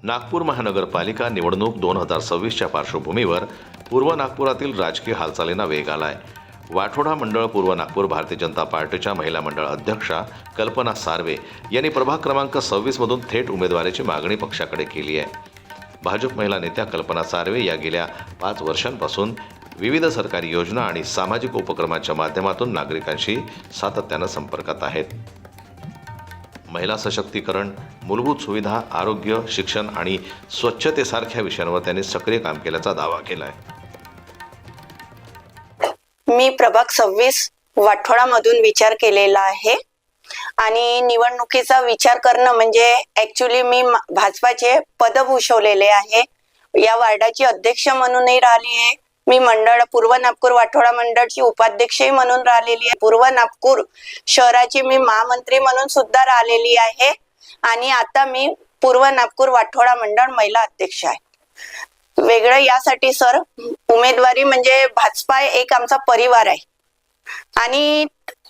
नागपूर महानगरपालिका निवडणूक 2026च्या पार्श्वभूमीवर पूर्व नागपुरातील राजकीय हालचालींना वेग आलाय। वाठोडा मंडळ पूर्व नागपूर भारतीय जनता पार्टीच्या महिला मंडळ अध्यक्षा कल्पना सार्वे यांनी प्रभाग क्रमांक 26 मधून थेट उमेदवारीची मागणी पक्षाकडे केली आहे। भाजप महिला नेत्या कल्पना सार्वे या गेल्या 5 वर्षांपासून विविध सरकारी योजना आणि सामाजिक उपक्रमांच्या माध्यमातून नागरिकांशी सातत्याने संपर्कात आहेत। महिला सशक्तीकरण, मूलभूत सुविधा, आरोग्य, शिक्षण आणि स्वच्छतेसारख्या विषयांवर त्यांनी सक्रिय काम केल्याचा दावा केलाय। मी प्रभाग 26 वाठोडामधून विचार केलेला आहे आणि निवडणुकीचा विचार करणं म्हणजे ऍक्च्युली मी भाजपाचे पद भूषवलेले आहे। या वार्डाची अध्यक्ष म्हणूनही राहिली आहे। मी पूर्व नागपूर वाठोडा मंडळची उपाध्यक्षही म्हणून राहिलेली आहे। पूर्व नागपूर शहराची मी महामंत्री म्हणून सुद्धा राहिलेली आहे आणि आता मी पूर्व नागपूर वाठोडा मंडळ महिला अध्यक्ष आहे। वेगळं यासाठी सर, उमेदवारी म्हणजे भाजपा एक आमचा परिवार आहे आणि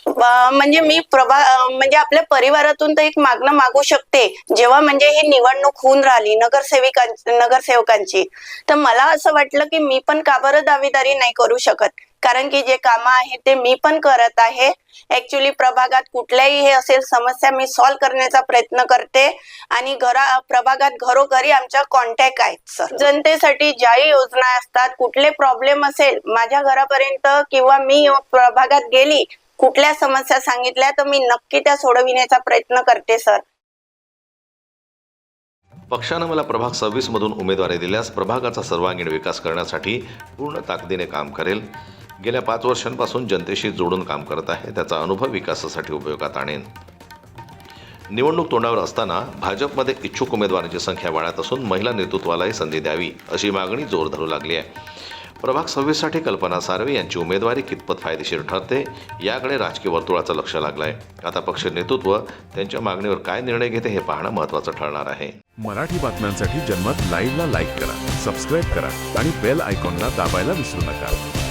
म्हणजे मी म्हणजे आपल्या परिवारातून तर एक मागणं मागू शकते। जेव्हा म्हणजे ही निवडणूक होऊन राहिली नगरसेवकांची, तर मला असं वाटलं की मी पण का बरं दावेदारी नाही करू शकत, कारण की जे कामं आहेत ते मी पण करत आहे। ऍक्च्युली प्रभागात कुठल्याही हे असेल समस्या मी सॉल्व्ह करण्याचा प्रयत्न करते आणि प्रभागात घरोघरी आमच्या कॉन्टॅक्ट आहेत सर। जनतेसाठी ज्याही योजना असतात, कुठले प्रॉब्लेम असेल माझ्या घरापर्यंत किंवा मी प्रभागात गेली, कुठल्या समस्या सांगितल्या तर मी नक्की त्या सोडविण्याचा प्रयत्न करते सर। पक्षाने मला प्रभाग 26 मधून उमेदवारी दिल्यास प्रभागाचा सर्वांगीण विकास करण्यासाठी पूर्ण ताकदीने काम करेल। गेल्या 5 वर्षांपासून जनतेशी जोडून काम करत आहे, त्याचा अनुभव विकासासाठी उपयोगात आणेन। निवडणूक तोंडावर असताना भाजपमध्ये इच्छुक उमेदवारांची संख्या वाढत असून महिला नेतृत्वालाही संधी द्यावी अशी मागणी जोर धरू लागली आहे। प्रभाग 26 साठी कल्पना सार्वे यांची उमेदवारी कितपत फायदेशीर ठरते याकडे राजकीय वर्तुळाचं लक्ष लागलंय। आता पक्ष नेतृत्व त्यांच्या मागणीवर काय निर्णय घेते हे पाहणं महत्त्वाचं ठरणार आहे। मराठी बातम्यांसाठी जन्मत लाईव्हला लाईक करा, सबस्क्राईब करा आणि बेल आयकॉनला दाबायला विसरू नका।